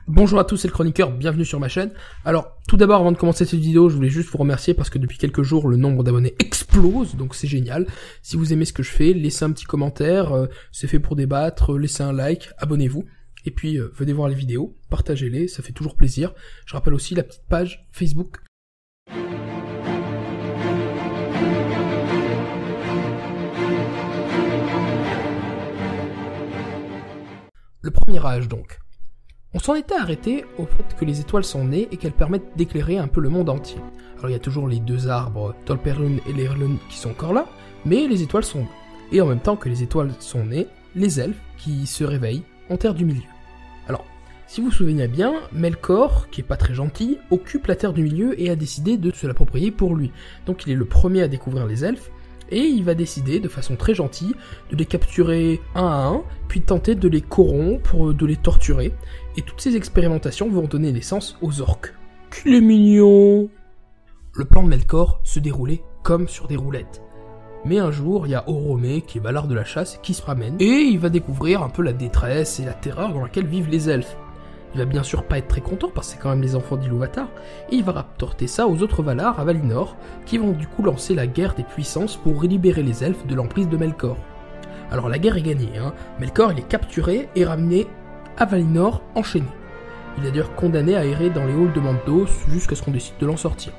Bonjour à tous, c'est le chroniqueur, bienvenue sur ma chaîne. Alors, tout d'abord, avant de commencer cette vidéo, je voulais juste vous remercier parce que depuis quelques jours, le nombre d'abonnés explose, donc c'est génial. Si vous aimez ce que je fais, laissez un petit commentaire, c'est fait pour débattre, laissez un like, abonnez-vous. Et puis, venez voir les vidéos, partagez-les, ça fait toujours plaisir. Je rappelle aussi la petite page Facebook. Le premier âge, donc. On s'en était arrêté au fait que les étoiles sont nées et qu'elles permettent d'éclairer un peu le monde entier. Alors il y a toujours les deux arbres, Tolperlun et Lerlun, qui sont encore là, mais les étoiles sont nées. Et en même temps que les étoiles sont nées, les elfes qui se réveillent en Terre du Milieu. Alors, si vous vous souvenez bien, Melkor, qui est pas très gentil, occupe la Terre du Milieu et a décidé de se l'approprier pour lui. Donc il est le premier à découvrir les elfes, et il va décider, de façon très gentille, de les capturer un à un, puis tenter de les corrompre, de les torturer, et toutes ces expérimentations vont donner naissance aux orques. Qu'il est mignon! Le plan de Melkor se déroulait comme sur des roulettes. Mais un jour, il y a Oromé, qui est Valar de la chasse, qui se ramène, et il va découvrir un peu la détresse et la terreur dans laquelle vivent les elfes. Il va bien sûr pas être très content, parce que c'est quand même les enfants d'Ilúvatar, et il va rapporter ça aux autres Valar à Valinor, qui vont du coup lancer la guerre des puissances pour libérer les elfes de l'emprise de Melkor. Alors la guerre est gagnée, Melkor il est capturé et ramené à Valinor enchaîné. Il est d'ailleurs condamné à errer dans les halls de Mandos jusqu'à ce qu'on décide de l'en sortir.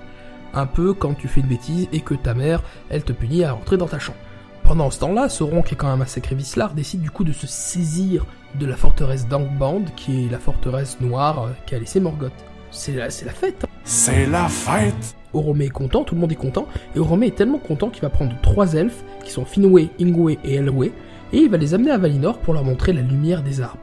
Un peu quand tu fais une bêtise et que ta mère, elle te punit à rentrer dans ta chambre. Pendant ce temps-là, Sauron, qui est quand même un sacré vicelard, décide du coup de se saisir de la forteresse d'Angband, qui est la forteresse noire qu'a laissé Morgoth. C'est la fête. C'est la fête. Oromé est content, tout le monde est content, et Oromé est tellement content qu'il va prendre 3 elfes, qui sont Finwë, Ingwë et Elwë, et il va les amener à Valinor pour leur montrer la lumière des arbres.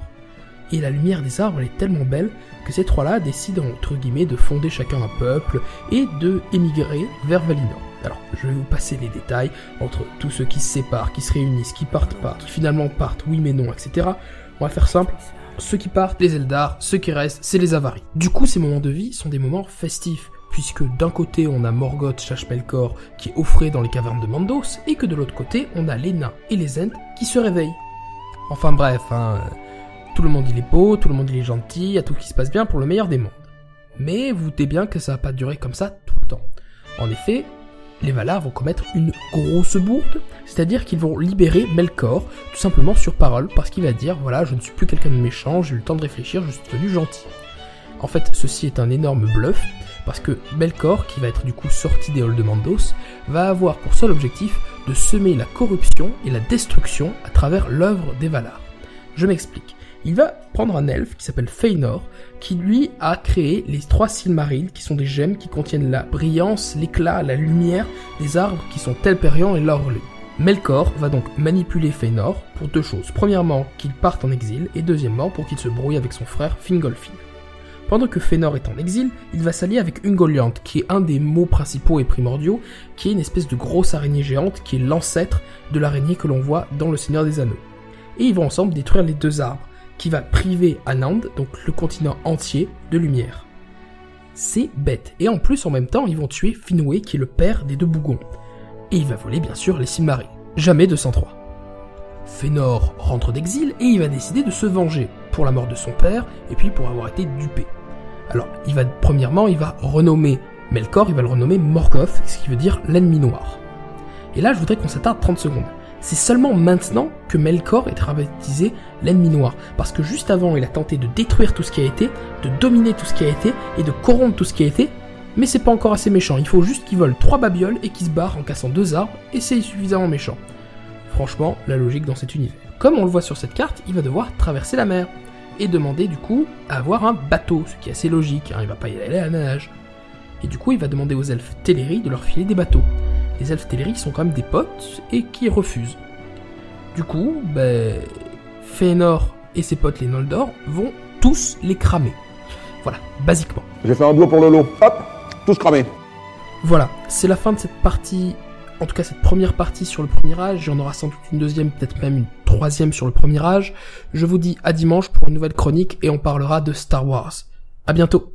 Et la lumière des arbres, elle est tellement belle que ces 3-là décident, entre guillemets, de fonder chacun un peuple et de émigrer vers Valinor. Alors, je vais vous passer les détails entre tous ceux qui se séparent, qui se réunissent, qui partent pas, qui finalement partent, oui mais non, etc. On va faire simple. Ceux qui partent, les Eldar, ceux qui restent, c'est les Avaris. Du coup, ces moments de vie sont des moments festifs, puisque d'un côté, on a Morgoth chasse Melkor qui est offré dans les cavernes de Mandos, et que de l'autre côté, on a les nains et les Ents qui se réveillent. Enfin bref, tout le monde il est beau, tout le monde il est gentil, il y a tout qui se passe bien pour le meilleur des mondes. Mais vous doutez bien que ça va pas durer comme ça tout le temps. En effet, les Valar vont commettre une grosse bourde, c'est-à-dire qu'ils vont libérer Melkor, tout simplement sur parole, parce qu'il va dire, voilà, je ne suis plus quelqu'un de méchant, j'ai eu le temps de réfléchir, je suis devenu gentil. En fait, ceci est un énorme bluff, parce que Melkor, qui va être du coup sorti des halls de Mandos, va avoir pour seul objectif de semer la corruption et la destruction à travers l'œuvre des Valar. Je m'explique. Il va prendre un elfe qui s'appelle Fëanor, qui lui a créé les 3 Silmarils, qui sont des gemmes qui contiennent la brillance, l'éclat, la lumière des arbres qui sont Telperion et Loreley. Melkor va donc manipuler Fëanor pour 2 choses. Premièrement, qu'il parte en exil, et deuxièmement, pour qu'il se brouille avec son frère Fingolfin. Pendant que Fëanor est en exil, il va s'allier avec Ungoliant, qui est un des mots principaux et primordiaux, qui est une espèce de grosse araignée géante, qui est l'ancêtre de l'araignée que l'on voit dans Le Seigneur des Anneaux. Et ils vont ensemble détruire les 2 arbres, qui va priver Anand, donc le continent entier, de lumière. C'est bête. Et en plus, en même temps, ils vont tuer Finwë, qui est le père des 2 bougons. Et il va voler, bien sûr, les Silmarils. Jamais 203. Fëanor rentre d'exil et il va décider de se venger pour la mort de son père et puis pour avoir été dupé. Alors, premièrement, il va renommer Melkor, il va le renommer Morgoth, ce qui veut dire l'ennemi noir. Et là, je voudrais qu'on s'attarde 30 secondes. C'est seulement maintenant que Melkor est baptisé l'ennemi noir, parce que juste avant, il a tenté de détruire tout ce qui a été, de dominer tout ce qui a été, et de corrompre tout ce qui a été, mais c'est pas encore assez méchant, il faut juste qu'il vole 3 babioles et qu'il se barre en cassant 2 arbres, et c'est suffisamment méchant. Franchement, la logique dans cet univers. Comme on le voit sur cette carte, il va devoir traverser la mer, et demander du coup à avoir un bateau, ce qui est assez logique, il va pas y aller à la nage. Et du coup, il va demander aux elfes Teleri de leur filer des bateaux. Les elfes Teleri sont quand même des potes et qui refusent. Du coup, Fëanor et ses potes les Noldor vont tous les cramer. Voilà, basiquement. J'ai fait un doigt pour le lot. Hop, tous cramés. Voilà, c'est la fin de cette partie, en tout cas cette première partie sur le premier âge. Il y en aura sans doute une deuxième, peut-être même une troisième sur le premier âge. Je vous dis à dimanche pour une nouvelle chronique et on parlera de Star Wars. À bientôt.